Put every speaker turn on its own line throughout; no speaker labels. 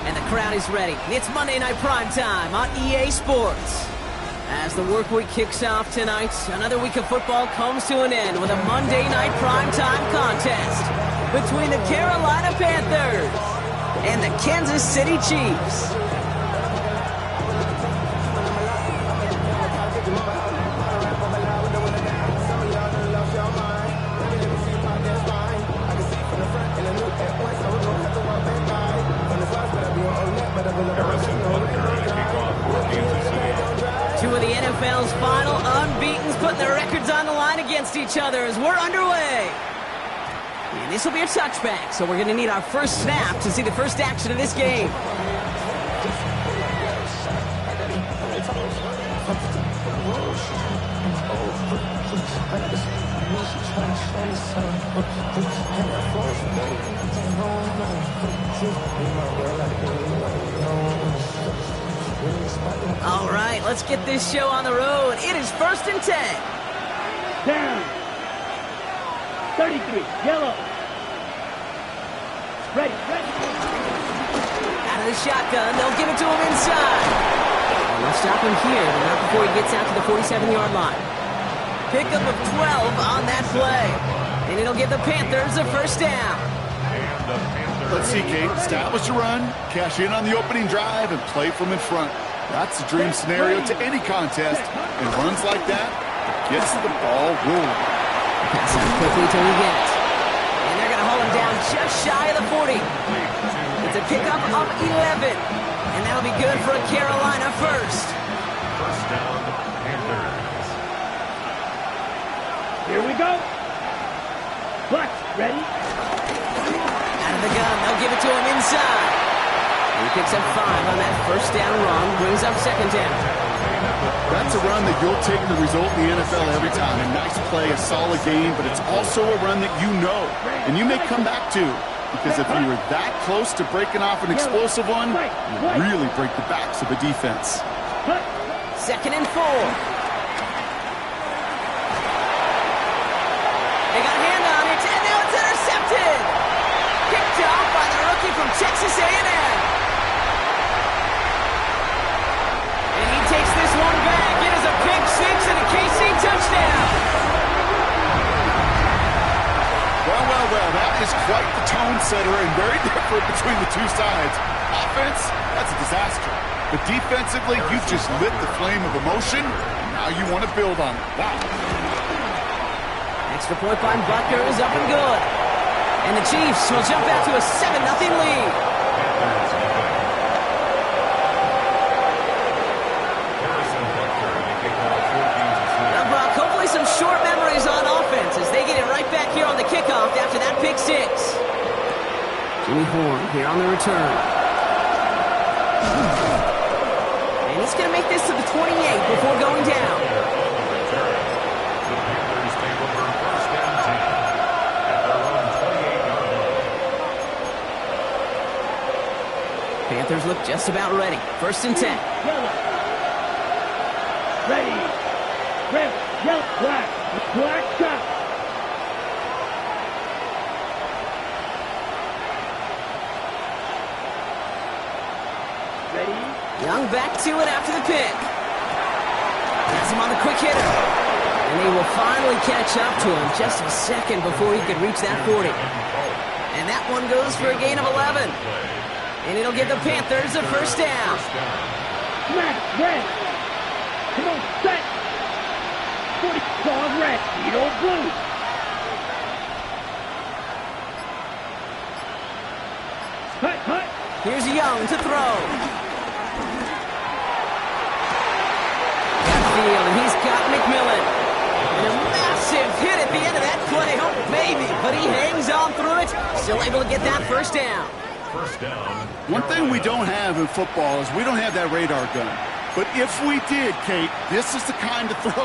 And the crowd is ready. It's Monday Night Primetime on EA Sports. As the work week kicks off tonight, another week of football comes to an end with a Monday Night Primetime contest between the Carolina Panthers and the Kansas City Chiefs. Two of the NFL's final unbeatens putting their records on the line against each other as we're underway. And this will be a touchback, so we're going to need our first snap to see the first action of this game. All right, let's get this show on the road. It is 1st and 10.
Down. 33, yellow. Ready.
Out of the shotgun, they'll give it to him inside. And they'll stop him here, but not before he gets out to the 47-yard line. Pickup of 12 on that play. And it'll give the Panthers a first down.
Let's see, Kate. Establish a run, cash in on the opening drive, and play from in front. That's the dream scenario to any contest. And runs like that gets the ball rolling.
Pass out quickly till he gets. And they're going to haul him down just shy of the 40. It's a pickup of 11. And that'll be good for a Carolina first.
First down, Panthers.
Here we go. Clutch, ready?
Out of the gun, they'll give it to him inside. He picks up 5 on that first down run, brings up second down.
That's a run that you'll take the result in the NFL every time. A nice play, a solid game, but it's also a run that you know, and you may come back to, because if you were that close to breaking off an explosive one, you really break the backs of the defense.
2nd and 4. They got a hand on it, and now it's intercepted. Picked off by the rookie from Texas A&M. And he takes this one back. It is a pick six and a KC touchdown.
Well, that is quite the tone setter and very different between the two sides. Offense, that's a disaster. But defensively, you've just lit the flame of emotion, and now you want to build on it. Wow.
Extra point by Butker is up and good. And the Chiefs will jump out to a 7-0 lead. Now, Brock, hopefully some short memories on offense as they get it right back here on the kickoff after that pick six. Jimmy Horn here on the return. And he's going to make this to the 28 before going down. Panthers look just about ready. 1st and 10.
Yellow. Ready. Red, yellow, black. Black shot. Ready.
Young back to it after the pick. Has him on the quick hitter. And they will finally catch up to him just a second before he could reach that 40. And that one goes for a gain of 11. And it'll give the Panthers a first down.
Smash, red. Come on, set. 40 ball red. Speed old blue. Hut.
Here's Young to throw. Got field, and he's got McMillan. And a massive hit at the end of that play. Oh, maybe, but he hangs on through it. Still able to get that first down.
First down.
One thing we don't have in football is we don't have that radar gun. But if we did, Kate, this is the kind of throw,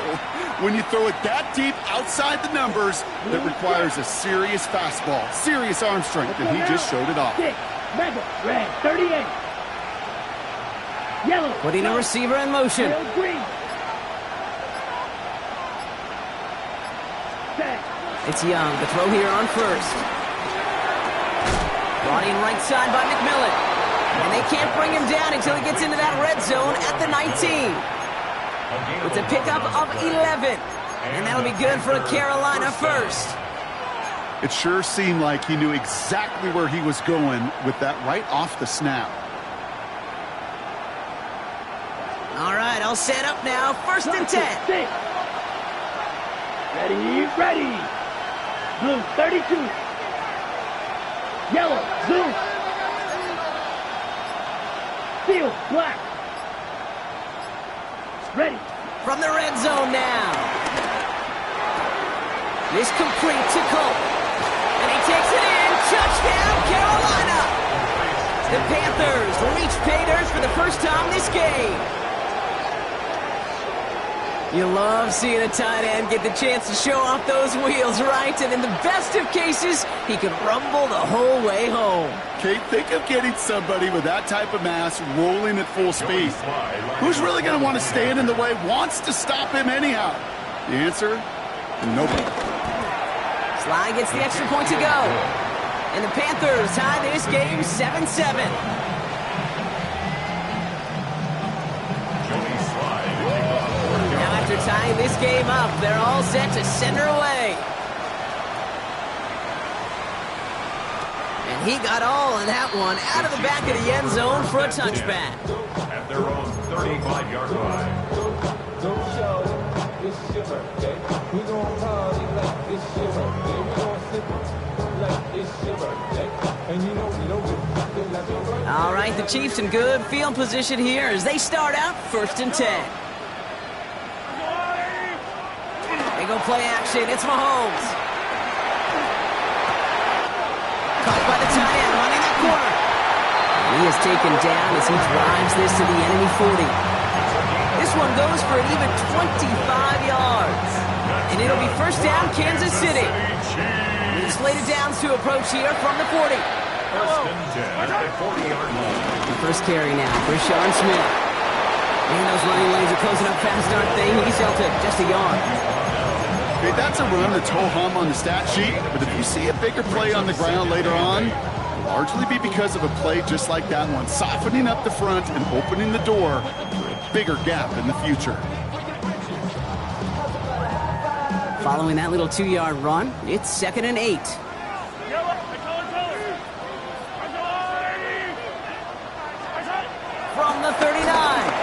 when you throw it that deep outside the numbers, that requires a serious fastball, serious arm strength, and he just showed it off.
Mega, red, 38. Yellow.
Putting a receiver in motion.
Green. Set.
It's Young, the throw here on first. Brought in right side by McMillan. And they can't bring him down until he gets into that red zone at the 19. It's a pickup of 11. And that'll be good for a Carolina first.
It sure seemed like he knew exactly where he was going with that right off the snap.
All right, I'll set up now. First and 10.
Ready, ready. Blue, 32. Yellow, zoom. Field, black. Ready.
From the red zone now. This complete to Cole. And he takes it in. Touchdown, Carolina. The Panthers reach pay dirt for the first time this game. You love seeing a tight end get the chance to show off those wheels, right? And in the best of cases, he can rumble the whole way home.
Kate, think of getting somebody with that type of mass rolling at full speed. Who's really going to want to stand in the way, wants to stop him anyhow? The answer, nobody.
Sly gets the extra point to go. And the Panthers tie this game 7-7. After tying this game up, they're all set to send her away. And he got all of that one out of the back of the end zone for a touchback.
At their own 35-yard line.
Don't shout, it's your birthday. We gon' party like it's your birthday. We gon' sip like it's your birthday. And you know we don't get like your birthday.
All right, the Chiefs in good field position here as they start out first and 10. They go play action. It's Mahomes. Caught by the tight end, running that corner. He is taken down as he drives this to the enemy 40. This one goes for an even 25 yards. And it'll be first down, Kansas City. It's slated downs to approach here from the 40.
First and 10 at the 40-yard line.
The first carry now for Sean Smith. And those running lanes are closing up fast, aren't they? He's held to just a yard.
Okay, that's a run that's ho-hum on the stat sheet, but if you see a bigger play on the ground later on, it'll largely be because of a play just like that one, softening up the front and opening the door for a bigger gap in the future.
Following that little 2-yard run, it's 2nd and 8. From the 39.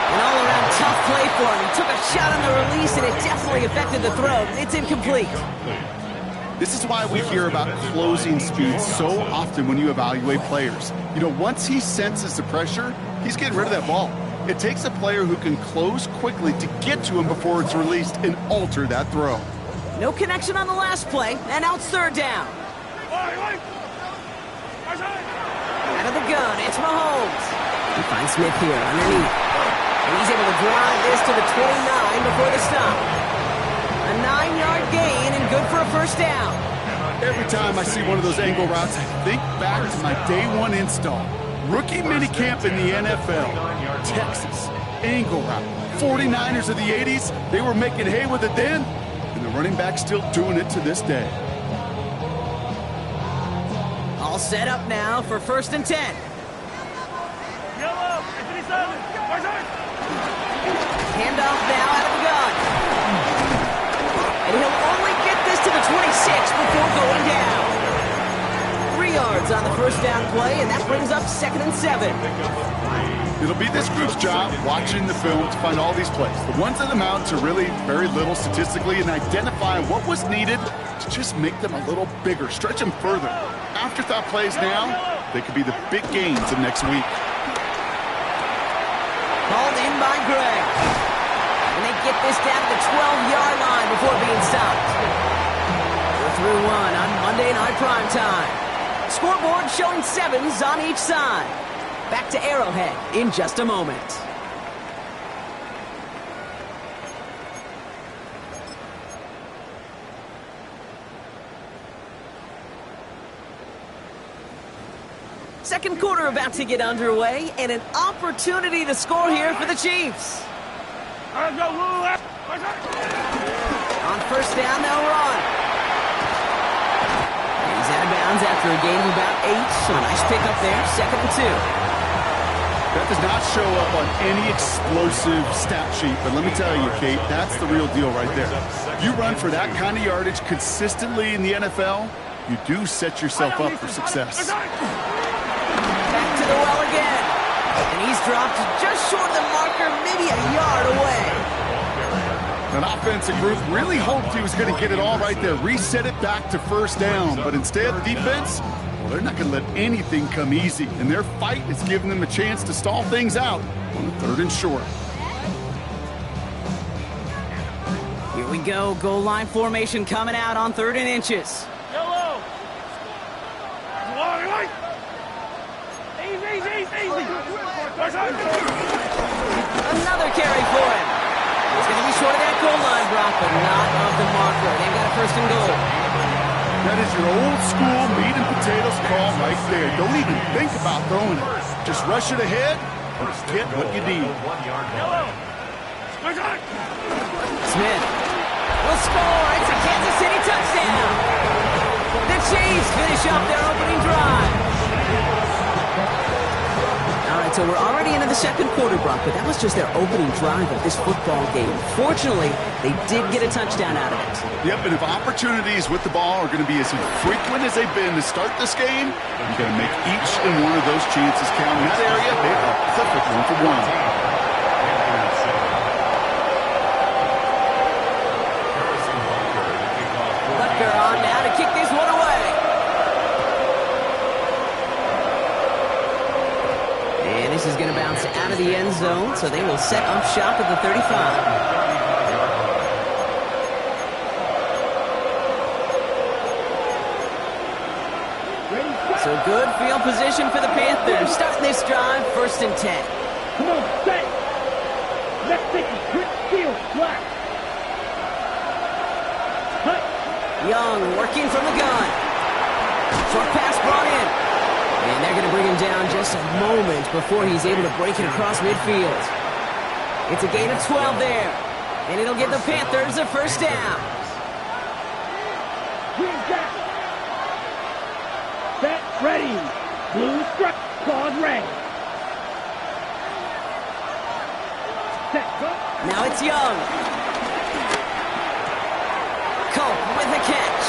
An all-around tough play for him. He took a shot on the release, and it definitely affected the throw. It's incomplete.
This is why we hear about closing speed so often when you evaluate players. You know, once he senses the pressure, he's getting rid of that ball. It takes a player who can close quickly to get to him before it's released and alter that throw.
No connection on the last play, and now it's third down. Out of the gun, it's Mahomes. He finds Smith here underneath. And he's able to drive this to the 29 before the stop. A 9-yard gain and good for a first down.
Every time I see one of those angle routes, I think back to my day one install. Rookie minicamp in the NFL. Texas, angle route. 49ers of the 80s, they were making hay with it then, and the running back's still doing it to this day.
All set up now for first and 10. Handoff now out of the gun. And he'll only get this to the 26 before going down. 3 yards on the first down play, and that brings up 2nd and 7.
It'll be this group's job watching the film to find all these plays. The ones that amount to really very little statistically and identify what was needed to just make them a little bigger, stretch them further. Afterthought plays now, they could be the big gains of next week.
Called in by Greg. And they get this down to the 12-yard line before being stopped. We're through one on Monday Night Primetime. Scoreboard showing 7s on each side. Back to Arrowhead in just a moment. Second quarter about to get underway, and an opportunity to score here for the Chiefs. On first down, they'll run. And he's out of bounds after a gain of about 8, so a nice pickup there, 2nd and 2.
That does not show up on any explosive stat sheet, but let me tell you, Kate, that's the real deal right there. You run for that kind of yardage consistently in the NFL, you do set yourself up for success.
Back to the well again. And he's dropped just short of the marker, maybe a yard away.
An offensive group really hoped he was going to get it all right there, reset it back to first down, but instead the defense, well, they're not going to let anything come easy, and their fight is giving them a chance to stall things out on the 3rd and short.
Here we go, goal line formation coming out on 3rd and inches.
Yellow. Easy.
Another carry for him. He's going to be short of that goal line, Brock, but not of the marker. They've got a 1st and goal.
That is your old school meat and potatoes call right there. Don't even think about throwing it. Just rush it ahead and get what you need.
Smith will score. It's a Kansas City touchdown. The Chiefs finish up their opening drive. All right, so we're already into the 2nd quarter, Brock, but that was just their opening drive of this football game. Fortunately, they did get a touchdown out of it.
Yep, and if opportunities with the ball are going to be as infrequent as they've been to start this game, you got to make each and one of those chances count. In that area, they are perfect 1-for-1.
Butker on now to kick this one away. And this is going to bounce out of the end zone, so they will set up shop at the 35. So good field position for the Panthers. Starting this drive, 1st and 10.
Come on, set. Let's take a quick field flat. Cut.
Young working from the gun. Short pass brought in. And they're going to bring him down just a moment before he's able to break it across midfield. It's a gain of 12 there. And it'll give the Panthers a 1st down.
Green jack. Set, ready. Blue struck, claws red. Set, go.
Now it's Young. Culp with a catch.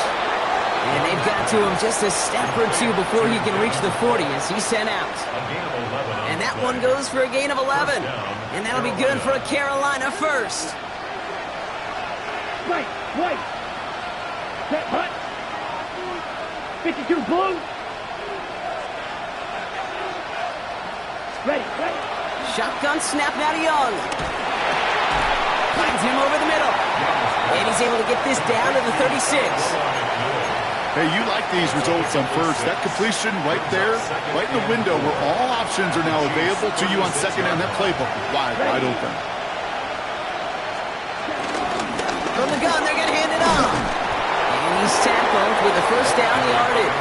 And they've got to him just a step or two before he can reach the 40 as he's sent out. And that one goes for a gain of 11. And that'll be good for a Carolina 1st.
Right, white. Set, hut. 52 blue. Ready.
Shotgun snap now to Young. Finds him over the middle. And he's able to get this down to the 36.
Hey, you like these results on 1st. That completion right there, right in the window where all options are now available to you on 2nd down. That playbook wide open.
From the gun, they're going to hand it off. And he's tackled with the 1st down yardage.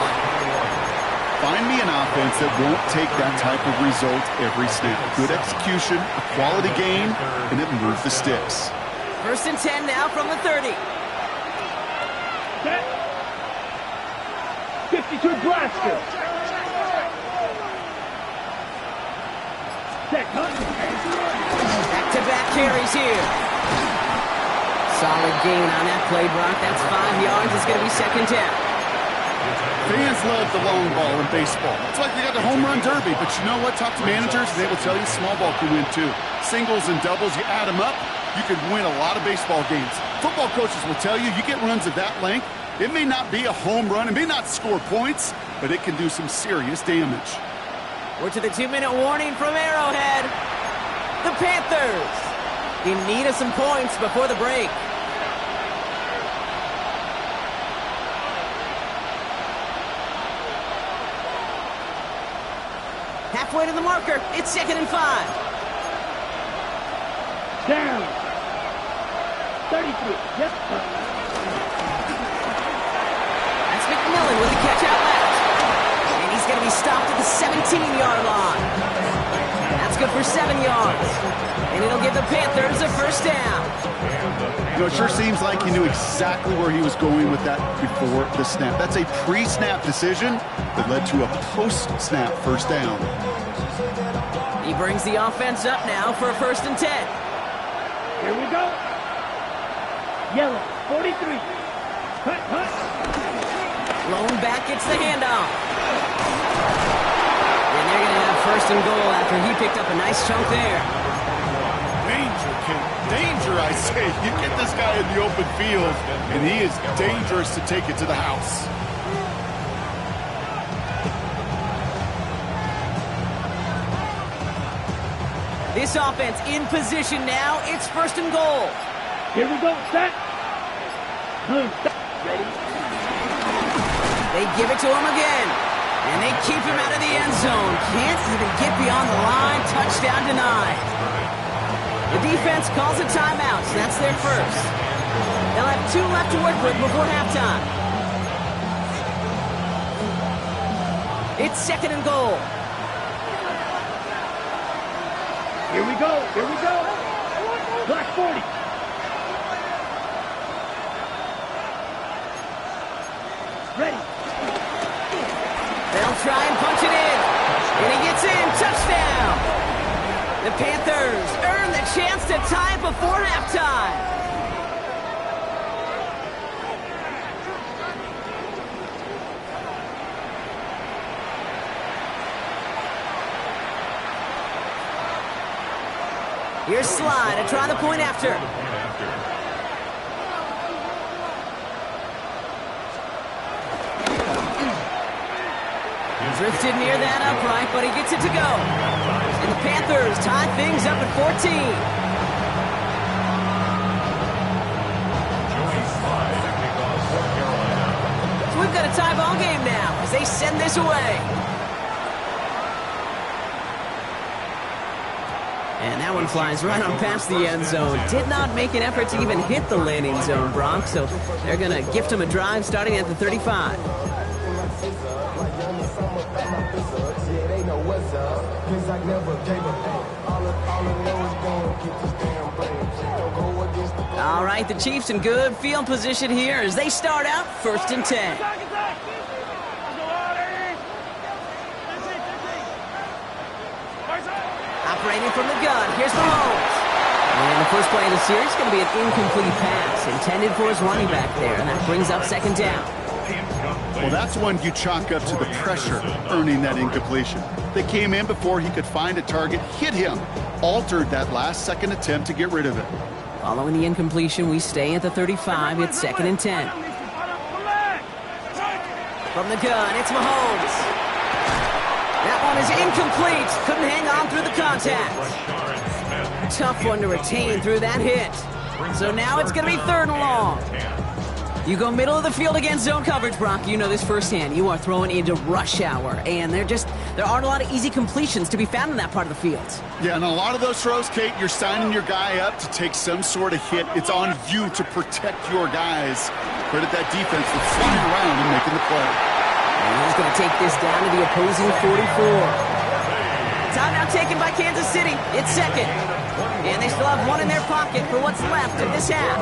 Find me an offense that won't take that type of result every snap. Good execution, a quality game, and it moves the sticks.
1st and 10 now from the 30.
Set. 52 blaster. Set, hut.
Back-to-back carries here. Solid gain on that play, Brock. That's 5 yards. It's going to be 2nd down.
Fans love the long ball in baseball. It's like they got the home run derby, but you know what? Talk to managers, and they will tell you small ball can win too. Singles and doubles, you add them up, you can win a lot of baseball games. Football coaches will tell you, you get runs of that length, it may not be a home run, it may not score points, but it can do some serious damage.
We're to the 2-minute warning from Arrowhead. The Panthers in need of some points before the break. Halfway to the marker. It's 2nd and 5.
Down. 33. Yep.
That's McMillan with the catch out left. And he's going to be stopped at the 17-yard line. That's good for 7 yards. And it'll give the Panthers a 1st down.
You know, it sure seems like he knew exactly where he was going with that before the snap. That's a pre-snap decision that led to a post-snap 1st down.
He brings the offense up now for a 1st and 10.
Here we go. Yellow, 43. Hut, hut.
Lone back gets the handoff. And they're going to have 1st and goal after he picked up a nice chunk there.
Danger, kid. Danger, I say. You get this guy in the open field, and he is dangerous to take it to the house.
This offense in position now. It's 1st and goal.
Here we go. Set. Move. Ready.
They give it to him again. And they keep him out of the end zone. Can't even get beyond the line. Touchdown denied. The defense calls a timeout, so that's their 1st. They'll have 2 left to work with before halftime. It's 2nd and goal.
Here we go. Here we go. Black 40. Ready.
They'll try and punch it in. And he gets in. Touchdown. The Panthers earn the chance to tie it before halftime. Here's Sly to try the point after. Drifted near that upright, but he gets it to go. And the Panthers tie things up at 14. So we've got a tie ball game now as they send this away. And that one flies right on past the end zone. Did not make an effort to even hit the landing zone, Brock. So they're going to gift him a drive starting at the 35. All right, the Chiefs in good field position here as they start out 1st and 10. Operating from the gun, here's Mahomes. And the first play of the series is going to be an incomplete pass intended for his running back there, and that brings up 2nd down.
Well, that's one you chalk up to the pressure earning that incompletion. They came in before he could find a target, hit him, altered that last-second attempt to get rid of it.
Following the incompletion, we stay at the 35. It's 2nd and 10. From the gun, it's Mahomes. That one is incomplete. Couldn't hang on through the contact. Tough one to retain through that hit. So now it's going to be 3rd and long. You go middle of the field against zone coverage, Brock. You know this firsthand. You are throwing into rush hour, and there aren't a lot of easy completions to be found in that part of the field.
Yeah, and a lot of those throws, Kate, you're signing your guy up to take some sort of hit. It's on you to protect your guys. Credit that defense for flying around and making the play.
And he's going to take this down to the opposing 44. Timeout taken by Kansas City. It's 2nd. And they still have 1 in their pocket for what's left of this half.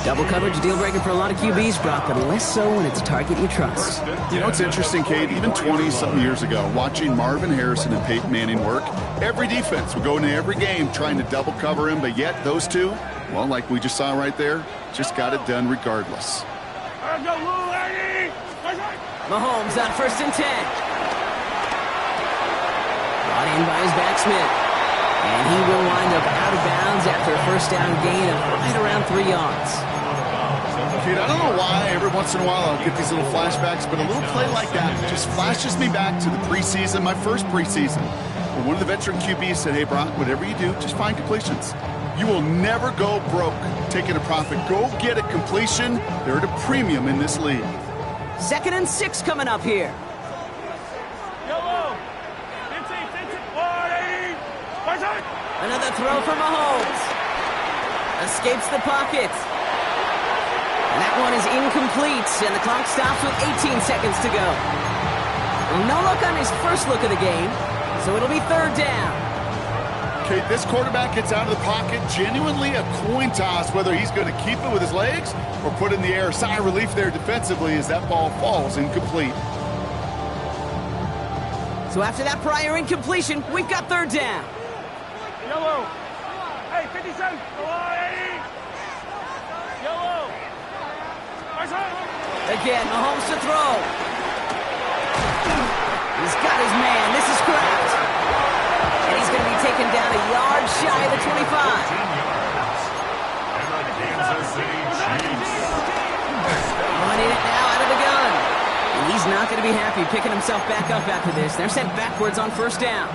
Double coverage deal breaker for a lot of QBs, Brock, but less so when it's a target you trust.
You know, it's interesting, Kate, even 20-something years ago, watching Marvin Harrison and Peyton Manning work, every defense would go into every game trying to double cover him, but yet those two, well, like we just saw right there, just got it done regardless.
Mahomes on 1st and 10. Brought in by his backsmith. And he will wind up out of bounds after a 1st down gain of right around 3 yards.
Kate, I don't know why every once in a while I'll get these little flashbacks, but a little play like that just flashes me back to the preseason, my first preseason. When one of the veteran QBs said, hey, Brock, whatever you do, just find completions. You will never go broke taking a profit. Go get a completion. They're at a premium in this league.
2nd and 6 coming up here. Another throw for Mahomes. Escapes the pocket. And that one is incomplete, and the clock stops with 18 seconds to go. Well, no look on his first look of the game, so it'll be 3rd down.
Okay, this quarterback gets out of the pocket, genuinely a coin toss, whether he's going to keep it with his legs or put it in the air. Sigh of relief there defensively as that ball falls incomplete.
So after that prior incompletion, we've got third down.
Yellow. Hey, 57. Yellow.
Again, Mahomes to throw. He's got his man. This is Kraft. And he's going to be taken down a yard shy of the 25.
And the Kansas City Chiefs.
Running it now out of the gun. And he's not going to be happy picking himself back up after this. They're sent backwards on first down.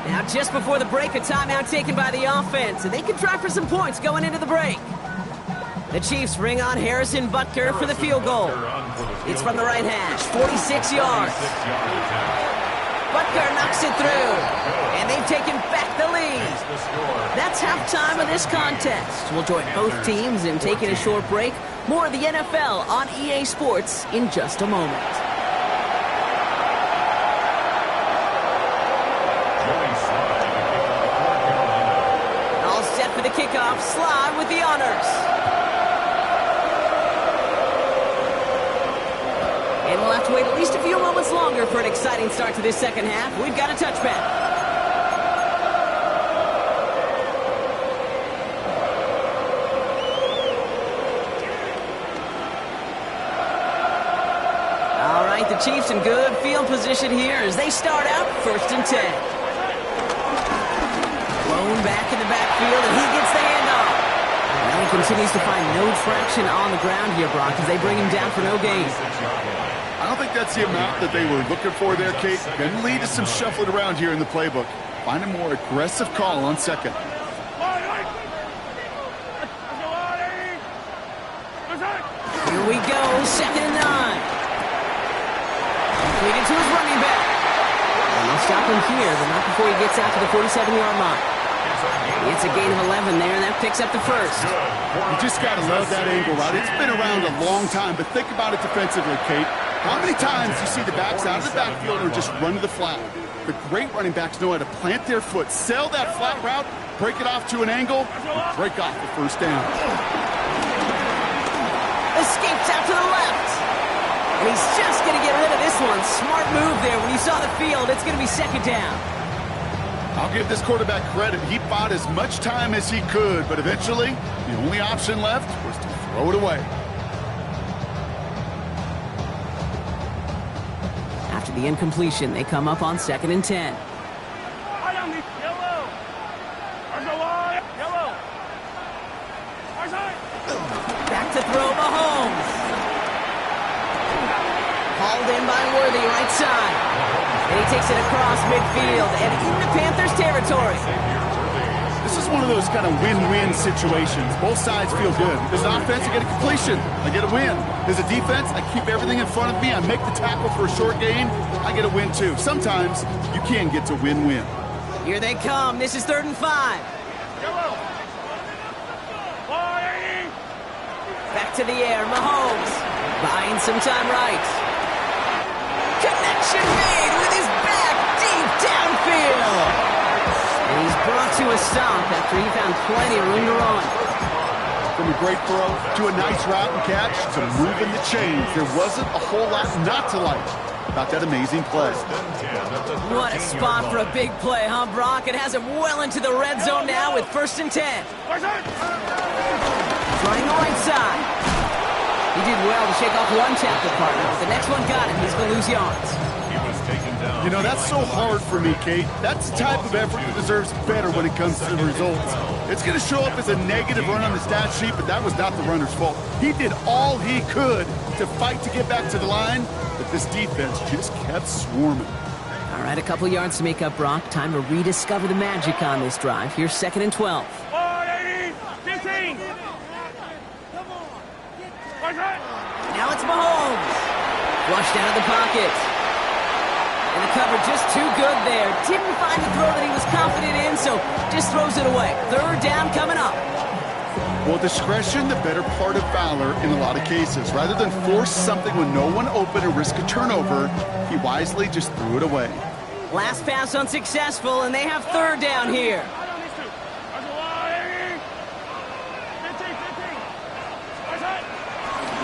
Now, just before the break, a timeout taken by the offense, and they can try for some points going into the break. The Chiefs bring on Harrison Butker for the field goal. It's from the right hash, 46 yards. Butker knocks it through, and they've taken back the lead. That's halftime of this contest. We'll join both teams in taking a short break. More of the NFL on EA Sports in just a moment. All set for the kickoff. Slide with the honors. And we'll have to wait at least a few moments longer for an exciting start to this second half. We've got a touchback. All right, the Chiefs in good field position here as they start out 1st and 10. Blown back in the backfield, and he gets the handoff. Well, he continues to find no traction on the ground here, Brock, as they bring him down for no gain.
I don't think that's the amount that they were looking for there, Kate. Going to lead to some shuffling around here in the playbook. Find a more aggressive call on second.
Here we go, 2nd and 9. Completed to his running back. And they'll stop him here, but not before he gets out to the 47-yard line. It's a gain of 11 there, and that picks up the first.
You just got to love that angle, right? It's been around a long time, but think about it defensively, Kate. How many times you see the backs out of the backfield or just run to the flat? The great running backs know how to plant their foot, sell that flat route, break it off to an angle, and break off the first down.
Escapes out to the left. And he's just going to get rid of this one. Smart move there. When you saw the field, it's going to be 2nd down.
I'll give this quarterback credit. He bought as much time as he could, but eventually, the only option left was to throw it away.
After the incompletion, they come up on 2nd and 10. Back to throw, Mahomes. Hauled in by Worthy, right side. And he takes it across midfield and into Panthers territory.
This is one of those kind of win-win situations. Both sides feel good. As an offense, I get a completion. I get a win. As a defense, I keep everything in front of me. I make the tackle for a short gain. I get a win, too. Sometimes, you can get to win-win.
Here they come. This is 3rd and 5. Back to the air. Mahomes buying some time right. Connection made with his back deep downfield. And he's brought to a stop after he found plenty of room to run.
From a great throw to a nice route and catch to moving the chains. There wasn't a whole lot not to like about that amazing play.
What a spot for a big play, huh, Brock? It has him well into the red zone now with 1st and 10. Trying the right side. He did well to shake off one tackle partner, but the next one got him. He's going to lose yards.
You know, that's so hard for me, Kate. That's the type of effort that deserves better when it comes to the results. It's going to show up as a negative run on the stat sheet, but that was not the runner's fault. He did all he could to fight to get back to the line, but this defense just kept swarming.
All right, a couple yards to make up, Brock. Time to rediscover the magic on this drive. Here's 2nd and 12.
15.
Now it's Mahomes. Flushed out of the pocket. And the cover just too good there. Didn't find the throw that he was confident in, so just throws it away. 3rd down coming up.
Well, discretion, the better part of valor in a lot of cases. Rather than force something when no one open and risk a turnover, he wisely just threw it away.
Last pass unsuccessful, and they have 3rd down here.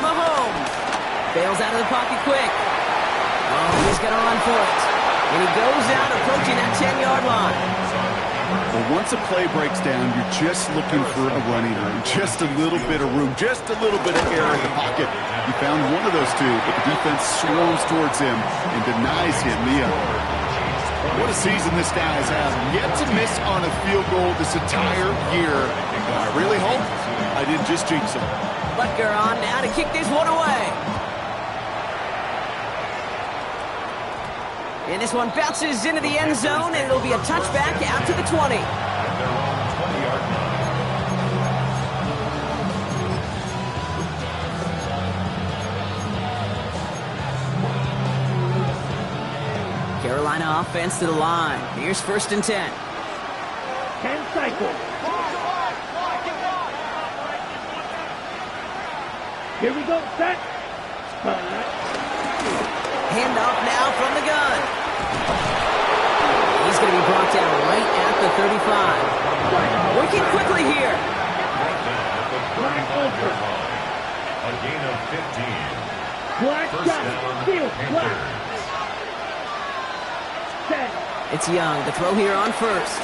Mahomes bails out of the pocket quick. Oh, he's going to run for it. And he goes out approaching that 10-yard line.
Well, once a play breaks down, you're just looking for a running room. Just a little bit of room, just a little bit of air in the pocket. He found one of those two, but the defense swarms towards him and denies him the other. What a season this guy has had. Yet to miss on a field goal this entire year. I really hope I didn't just jinx him.
Butker on now to kick this one away. And this one bounces into the end zone, and it'll be a touchback out to the 20. Carolina offense to the line. Here's 1st and 10.
10 cycles. Here we go, set.
Handoff now from the gun. He's going to be brought down right at the 35. Working quickly here.
A gain of 15.
Black shot. Field black. Set.
It's Young. The throw here on 1st.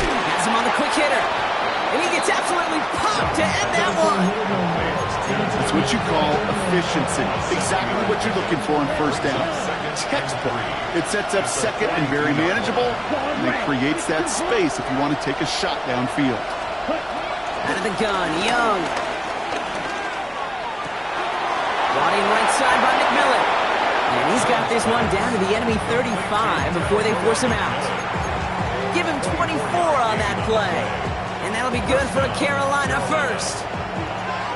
Has him on the quick hitter. And he gets absolutely popped to end that one.
That's what you call efficiency. Exactly what you're looking for on 1st down. Textbook. It sets up 2nd and very manageable, and it creates that space if you want to take a shot downfield.
Out of the gun, Young. Brought in right side by McMillan. And he's got this one down to the enemy 35 before they force him out. Give him 24 on that play. And that'll be good for a Carolina 1st.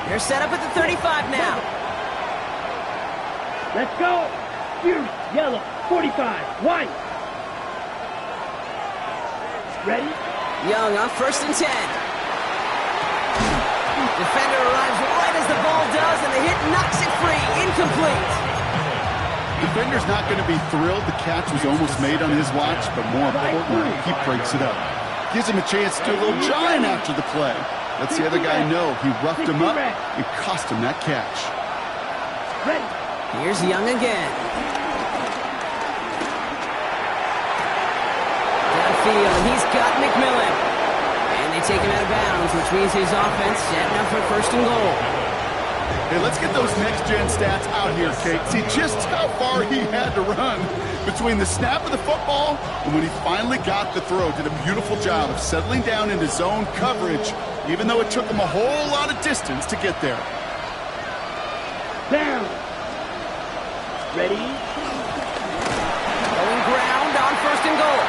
They're set up at the 35 now.
Let's go. Fuse, yellow, 45, white. Ready?
Young on 1st and 10. Defender arrives right as the ball does, and the hit knocks it free. Incomplete.
Defender's not going to be thrilled the catch was almost made on his watch, but more importantly, he breaks it up. Gives him a chance to do a little jawing after the play. Lets the other guy know he roughed him up and cost him that catch.
Ready.
Here's Young again. Downfield, he's got McMillan. And they take him out of bounds, which means his offense setting up for 1st and goal.
Hey, let's get those next-gen stats out here, Kate. See just how far he had to run between the snap of the football and when he finally got the throw. Did a beautiful job of settling down into zone coverage, even though it took him a whole lot of distance to get there.
Down. Ready?
Going ground on 1st and goal.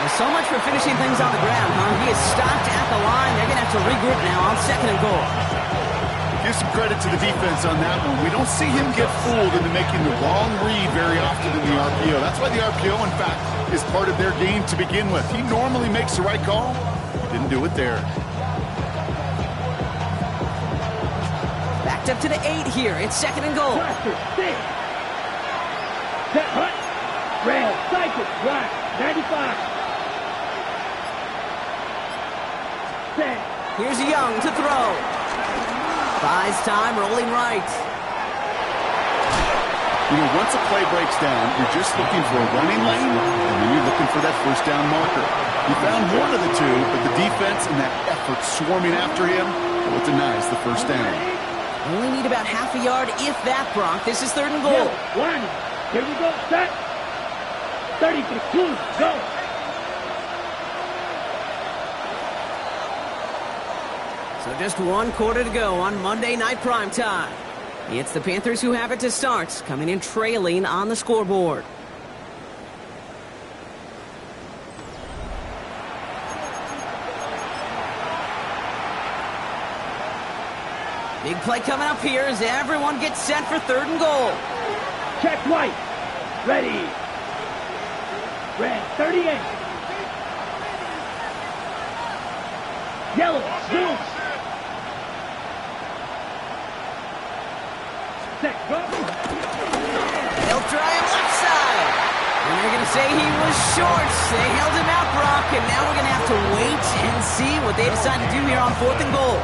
Well, so much for finishing things on the ground, huh? He is stopped at the line. They're going to have to regroup now on 2nd and goal.
Give some credit to the defense on that one. We don't see him get fooled into making the wrong read very often in the RPO. That's why the RPO, in fact, is part of their game to begin with. He normally makes the right call. He didn't do it there.
Backed up to the 8 here. It's 2nd and goal.
Blaster, 6. Set, hut. Red, cycle, black, 95. Set.
Here's Young to throw. Buys time, rolling right.
You know, once a play breaks down, you're just looking for a running lane, and then you're looking for that 1st down marker. He found one of the two, but the defense and that effort swarming after him, well, it denies the 1st down.
Only need about half a yard, if that, Brock. This is 3rd and goal.
Line. Here we go. Set. 32. Go.
So just 1 quarter to go on Monday Night Primetime. It's the Panthers who have it to start, coming in trailing on the scoreboard. Big play coming up here as everyone gets set for 3rd and goal.
Check white. Ready. Red, 38. Yellow, blue. Set, go.
They'll try him left side. And they're going to say he was short. They held him out, Brock, and now we're going to have to wait and see what they decide to do here on 4th and goal.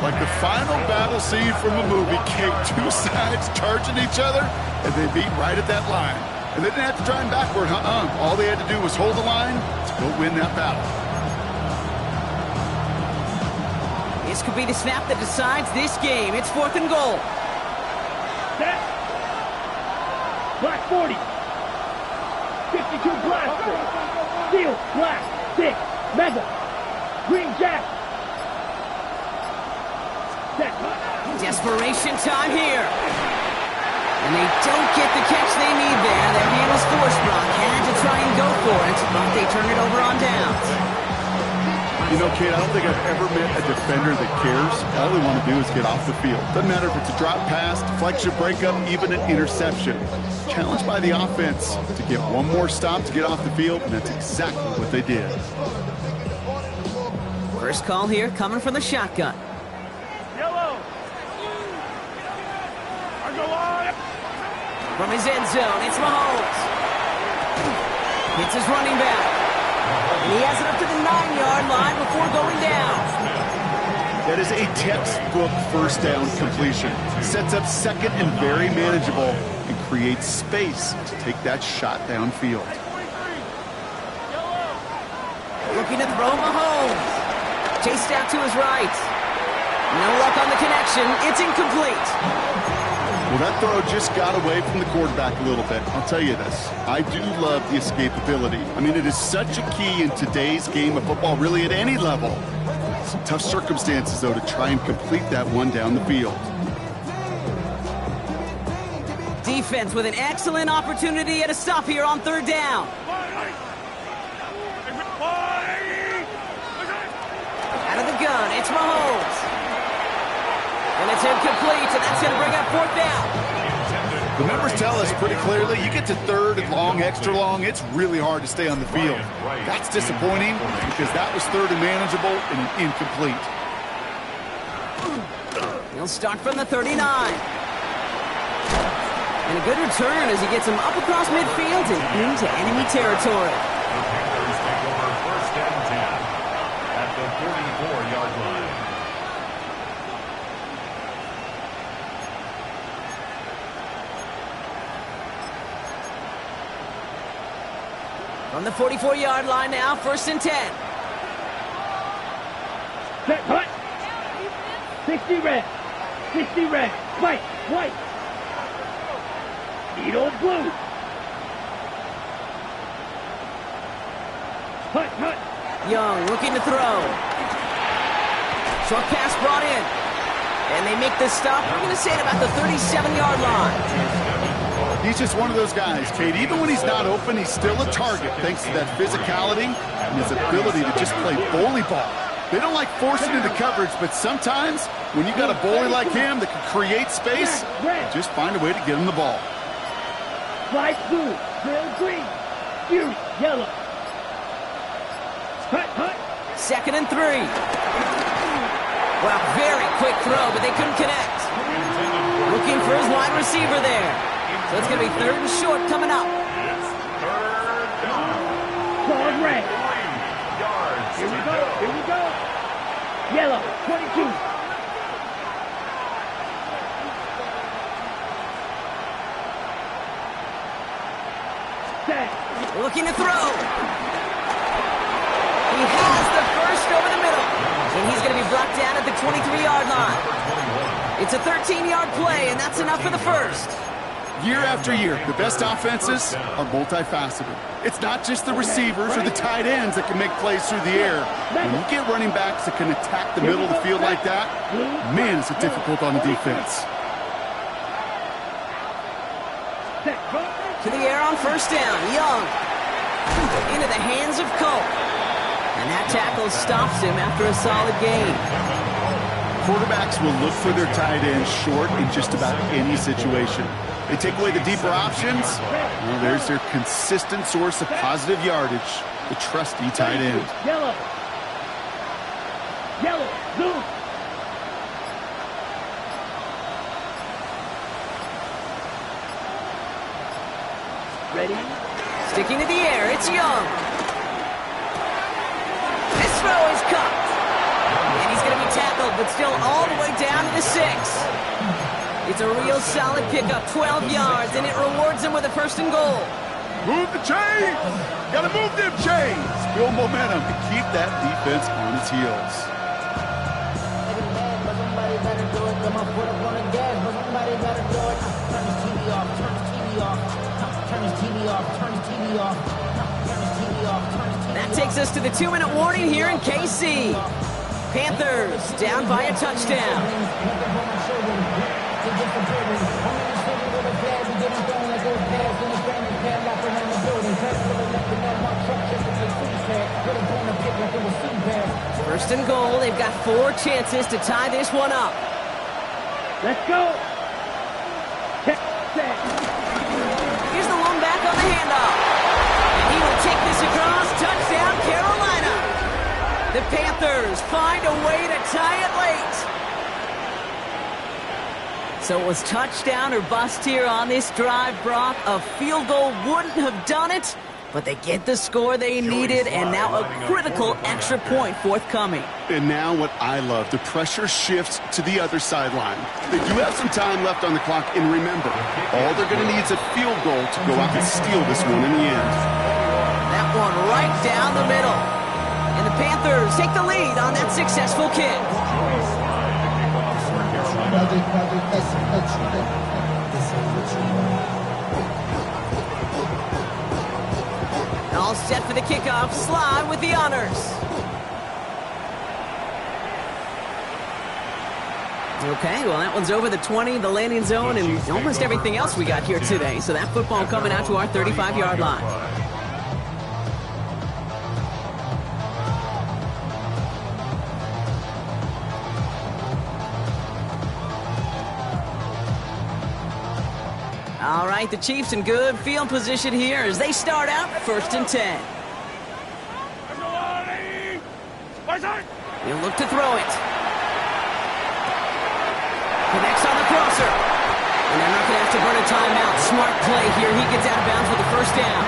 Like the final battle scene from a movie, Kate, 2 sides charging each other, and they meet right at that line. And they didn't have to try him backward. All they had to do was hold the line to go win that battle.
This could be the snap that decides this game. It's 4th and goal.
Set. Black 40. 52 blaster. Steel, black, 6, mega. Green jack. Set.
Desperation time here. And they don't get the catch they need there. Their hand was forced. Brock had to try and go for it, but they turn it over on downs.
You know, Kate, I don't think I've ever met a defender that cares. All they want to do is get off the field. Doesn't matter if it's a drop pass, deflection, breakup, even an interception. Challenged by the offense to get one more stop to get off the field, and that's exactly what they did.
First call here coming from the shotgun.
Yellow.
From his end zone, it's Mahomes. Hits his running back. And he has it up to the 9-yard line before going down.
That is a textbook first down completion. Sets up second and very manageable and creates space to take that shot downfield.
Looking to throw Mahomes. Chased out to his right. No luck on the connection. It's incomplete.
Well, that throw just got away from the quarterback a little bit. I'll tell you this. I do love the escapability. I mean, it is such a key in today's game of football, really at any level. Some tough circumstances, though, to try and complete that one down the field.
Defense with an excellent opportunity at a stop here on 3rd down. Out of the gun, it's Mahomes. And it's incomplete, and that's going to bring up 4th down.
The numbers tell us pretty clearly, you get to 3rd and long, extra long, it's really hard to stay on the field. That's disappointing because that was 3rd and manageable and incomplete.
He'll start from the 39. And a good return as he gets him up across midfield and into enemy territory.
The Panthers take over 1st and 10 at the 44-yard line.
On the 44-yard line now, 1st and 10.
Set, hut. 60 red. 60 red. White, white. Needle blue. Hut, hut.
Young looking to throw. Short pass brought in. And they make the stop. We're going to say it about the 37-yard line.
He's just one of those guys, Kate. Even when he's not open, he's still a target thanks to that physicality and his ability to just play bully ball. They don't like forcing into coverage, but sometimes when you got a bully like him that can create space, just find a way to get him the ball.
Light blue, trail green, fury, yellow. Hut, hut.
2nd and 3. Well, very quick throw, but they couldn't connect. Looking for his wide receiver there. So it's going to be 3rd and short coming up.
It's 3rd down.
Claws red.
3 yards.
Here we go, here we go. Yellow, 22. Set.
Looking to throw. He has the first over the middle. And he's going to be blocked down at the 23-yard line. It's a 13-yard play, and that's enough for the first.
Year after year, the best offenses are multifaceted. It's not just the receivers or the tight ends that can make plays through the air. When you get running backs that can attack the middle of the field like that, man, is it difficult on the defense.
To the air on 1st down, Young. Into the hands of Cole. And that tackle stops him after a solid gain.
Quarterbacks will look for their tight ends short in just about any situation. They take away the deeper options. Well, there's their consistent source of positive yardage, the trusty tight end.
Yellow. Yellow. Blue. Ready?
Sticking to the air, it's Young. This throw is cut. And he's going to be tackled, but still all the way down to the 6. It's a real solid pickup, 12 yards, and it rewards him with a 1st and goal.
Move the chains! Gotta move them chains! Build momentum to keep that defense on its heels.
That takes us to the 2-minute warning here in KC. Panthers down by a touchdown. First and goal, they've got 4 chances to tie this one up.
Let's go. Check, set.
Here's the one back on the handoff. And he will take this across. Touchdown, Carolina. The Panthers find a way to tie it late. So it was touchdown or bust here on this drive, Brock. A field goal wouldn't have done it, but they get the score they needed, and now a critical extra point forthcoming.
And now what I love, the pressure shifts to the other sideline. They do have some time left on the clock, and remember, all they're going to need is a field goal to go out and steal this one in the end.
That one right down the middle. And the Panthers take the lead on that successful kick. All set for the kickoff. Sly with the honors. Okay, well, that one's over the 20, the landing zone, and almost everything else we got here today. So that football coming out to our 35-yard line. All right, the Chiefs in good field position here as they start out 1st and 10. He'll look to throw it. Connects on the crosser. And they're not going to have to burn a timeout. Smart play here. He gets out of bounds for the first down.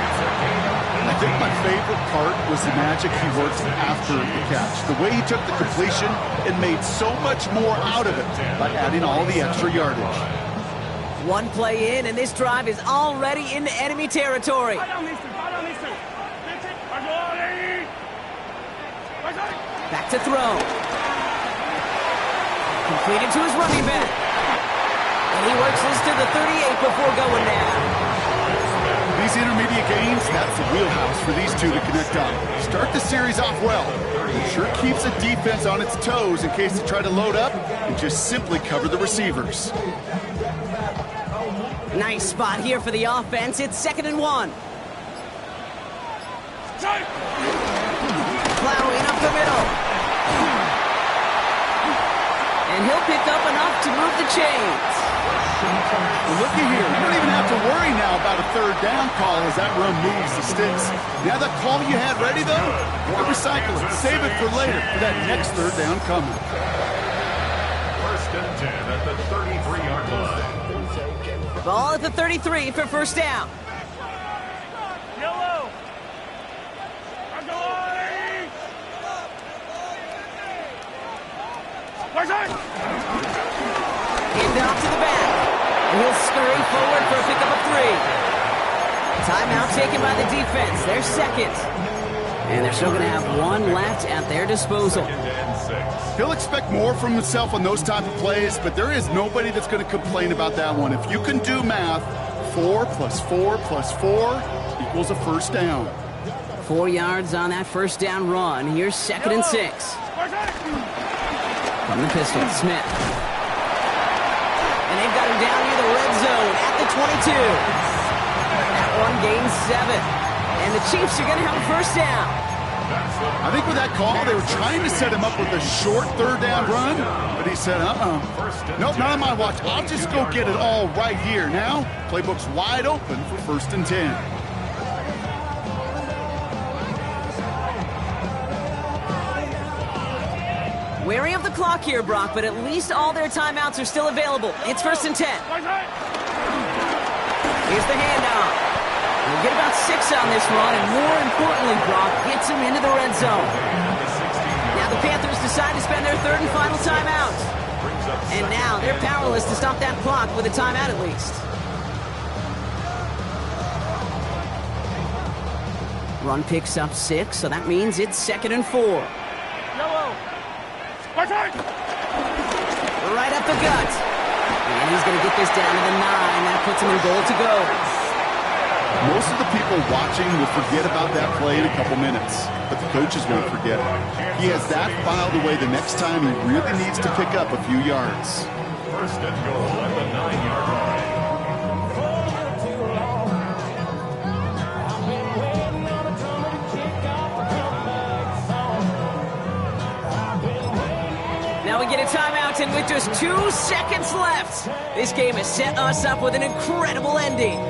I think my favorite part was the magic he worked after the catch. The way he took the completion and made so much more out of it by adding all the extra yardage.
One play in, and this drive is already into enemy territory. Back to throw. Completed to his running back. And he works this to the 38 before going down.
These intermediate gains, that's the wheelhouse for these two to connect on. Start the series off well. It sure keeps the defense on its toes in case they try to load up and just simply cover the receivers.
Nice spot here for the offense. It's 2nd and 1. Plowing up the middle. And he'll pick up enough to move the chains.
Well, looky here. You don't even have to worry now about a 3rd down call as that run moves the sticks. Now that call you had ready, though, you recycle it. Save it for later for that next 3rd down coming.
1st and 10 at the 33-yard line.
Ball at the 33 for 1st down.
Yellow.
Hand off to the back. And he'll scurry forward for a pickup of 3. Timeout taken by the defense. They're 2nd. And they're still going to have 1 left at their disposal.
He'll expect more from himself on those type of plays, but there is nobody that's going to complain about that one. If you can do math, 4 plus 4 plus 4 equals a 1st down.
4 yards on that 1st down run. Here's 2nd and 6. From the pistol, Smith. And they've got him down near the red zone at the 22. That one gains 7. And the Chiefs are going to have a 1st down.
I think with that call, they were trying to set him up with a short 3rd down run, but he said, nope, not on my watch. I'll just go get it all right here. Now, playbook's wide open for 1st and 10.
Wary of the clock here, Brock, but at least all their timeouts are still available. It's 1st and 10. Here's the handoff. We'll get about 6 on this run, and more importantly, Brock gets him into the red zone. Now the Panthers decide to spend their 3rd and final timeout. And now they're powerless to stop that clock with a timeout at least. Run picks up 6, so that means it's 2nd and 4. Right up the gut. And he's going to get this down to the 9. That puts him in goal to go.
Most of the people watching will forget about that play in a couple minutes, but the coaches won't forget it. He has that filed away the next time he really needs to pick up a few yards.
First and goal at the 9-yard line.
Now we get a timeout, and with just 2 seconds left, this game has set us up with an incredible ending.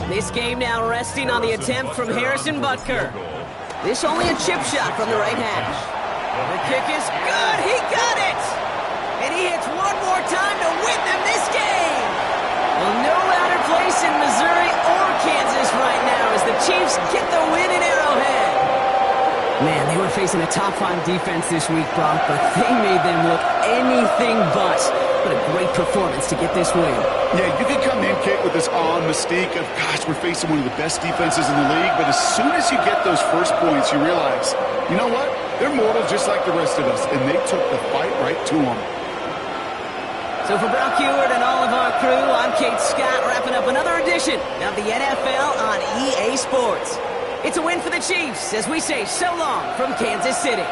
This game now resting on the attempt from Harrison Butker. This only a chip shot from the right hash. The kick is good. He got it. And he hits one more time to win them this game. Well, no louder place in Missouri or Kansas right now as the Chiefs get the win in Arrowhead. Man, they were facing a top-5 defense this week, Brock, but they made them look anything but. What a great performance to get this win.
Yeah, you can come in, Kate, with this awe and mystique of, gosh, we're facing one of the best defenses in the league, but as soon as you get those first points, you realize, you know what? They're mortal just like the rest of us, and they took the fight right to them.
So for Brock Heward and all of our crew, I'm Kate Scott, wrapping up another edition of the NFL on EA Sports. It's a win for the Chiefs as we say so long from Kansas City.